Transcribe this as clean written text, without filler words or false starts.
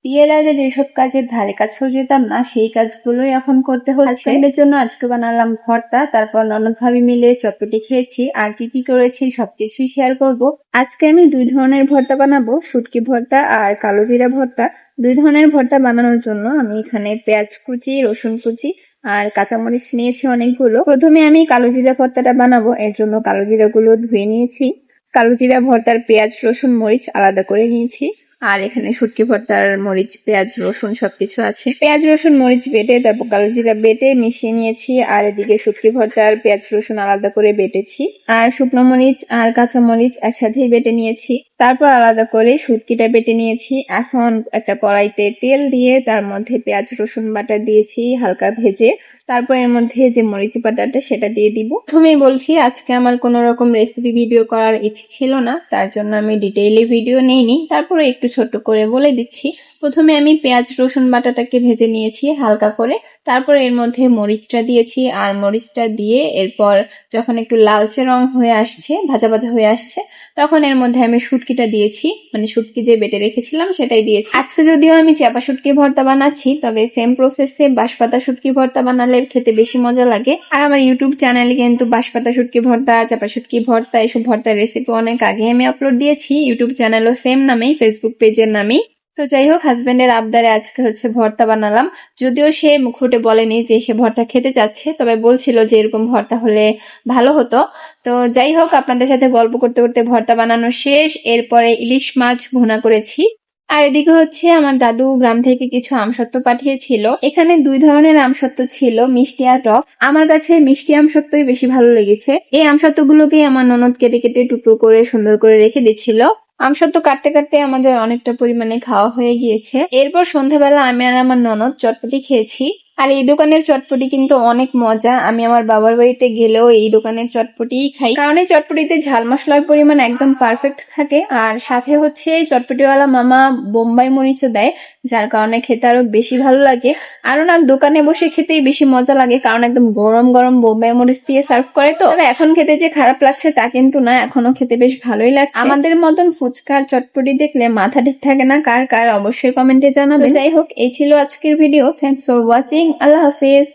বিয়ের আগে যেসব কাজের ধারে কাছেও যেতাম না সেই কাজগুলোই এখন করতে হচ্ছে। হাজবেন্ডের জন্য আজকে বানালাম ভর্তা, তারপর ননদ ভাবি মিলে চটপটি খেয়েছি। আর কি কি করেছি সবকিছুই শেয়ার করব। আজকে আমি 2 ধরনের ভর্তা বানাবো, শুটকি ভর্তা আর কালো জিরা ভর্তা। 2 ধরনের ভর্তা বানানোর জন্য আমি এখানে পেঁয়াজ কুচি, রসুন কুচি আর কাঁচামরিচ নিয়েছি অনেকগুলো। প্রথমে আমি কালো জিরা ভর্তাটা বানাবো, এর জন্য কালো জিরাগুলো ধুয়ে নিয়েছি। কালো জিরা ভর্তার পেঁয়াজ রসুন মরিচ আলাদা করে নিয়েছি। আর এখানে শুটকি ভর্তার মরিচ পেঁয়াজ রসুন সবকিছু আছে। পেঁয়াজ রসুন মরিচ বেটে তারপর কালো জিরা বেটে মিশিয়ে নিয়েছি। আর এদিকে শুটকি ভর্তার পেঁয়াজ রসুন আলাদা করে বেটেছি। আর শুকনো মরিচ আর কাঁচা মরিচ একসাথেই বেটে নিয়েছি। তারপর আলাদা করে শুটকিটা বেটে নিয়েছি। এখন একটা কড়াইতে তেল দিয়ে তার মধ্যে পেঁয়াজ রসুন বাটা দিয়েছি হালকা ভেজে। তারপর এর মধ্যে যে মরিচ বাটাটা সেটা দিয়ে দিব। প্রথমেই বলছি আজকে আমার কোনো রকম রেসিপি ভিডিও করার ইচ্ছে ছিল না, তার জন্য আমি ডিটেইলি ভিডিও নেইনি। তারপরে একটু ছোট করে বলে দিচ্ছি। প্রথমে আমি পেঁয়াজ রসুন বাটাটাকে ভেজে নিয়েছি হালকা করে। তারপর এর মধ্যে মরিচটা দিয়েছি। আর মরিচটা দিয়ে এরপর যখন একটু লালচে রং হয়ে আসছে, ভাজা ভাজা হয়ে আসছে, তখন এর মধ্যে আমি শুটকিটা দিয়েছি, মানে শুটকি যে বেটে রেখেছিলাম সেটাই দিয়েছি। আজকে যদিও আমি চাপা শুটকি ভর্তা বানাচ্ছি, তবে সেম প্রসেসে বাঁশপাতা শুটকি ভর্তা বানালে খেতে বেশি মজা লাগে। আর আমার ইউটিউব চ্যানেলে কিন্তু বাঁশপাতা শুটকি ভর্তা, চাপা শুটকি ভর্তা এসব ভর্তার রেসিপি অনেক আগে আমি আপলোড দিয়েছি। ইউটিউব চ্যানেলও সেম নামেই, ফেসবুক পেজের নামেই। তো যাই হোক, হাজবেন্ডের আবদারে আজকে ভর্তা বানালাম। যদিও সে মুখ ফুটে বলেনি যে সে ভর্তা খেতে চাচ্ছে, তবে বলছিল যে এরকম ভর্তা হলে ভালো হতো। তো যাই হোক, আপনাদের সাথে গল্প করতে করতে ভর্তা বানানো শেষ। এরপরে ইলিশ মাছ ভুনা করেছি। আর এদিকে আমার দাদু গ্রাম থেকে কিছু আমসত্ত্ব পাঠিয়েছিল। এখানে 2 ধরনের আমসত্ত্ব ছিল, মিষ্টি আর টক। আমার কাছে মিষ্টি আমসত্ত্বই বেশি ভালো লেগেছে। এই আমসত্ত্বগুলোকে আমার ননদ কেটে কেটে টুকরো করে সুন্দর করে রেখে দিচ্ছিল। আমসত্ত্ব কাটতে কাটতে আমাদের অনেকটা পরিমাণে খাওয়া হয়ে গিয়েছে। এরপর সন্ধ্যাবেলা আমি আর আমার ননদ চটপটি খেয়েছি। আর এই দোকানের চটপটি কিন্তু অনেক মজা। আমি আমার বাবার বাড়িতে গেলেও এই দোকানের চটপটিই খাই, কারণ এই চটপটিতে ঝাল মশলার পরিমাণ একদম পারফেক্ট থাকে। আর সাথে চটপটিওয়ালা মামা বোম্বাই মরিচও দেয়, যার কারণে খেতে আরো বেশি ভালো লাগে। আরো না, দোকানে বসে খেতেই বেশি মজা লাগে, কারণ একদম গরম গরম বোম্বাই মরিচ দিয়ে সার্ভ করে। তো তবে এখন খেতে যে খারাপ লাগছে তা কিন্তু না, এখনো খেতে বেশ ভালোই লাগছে। আমাদের মতন ফুচকার চটপটি দেখলে মাথা ঠিক থাকে না কার কার, অবশ্যই কমেন্টে জানাবেন। যাই হোক, এই ছিল আজকের ভিডিও। Thanks for watching. আল্লাহ হাফেজ।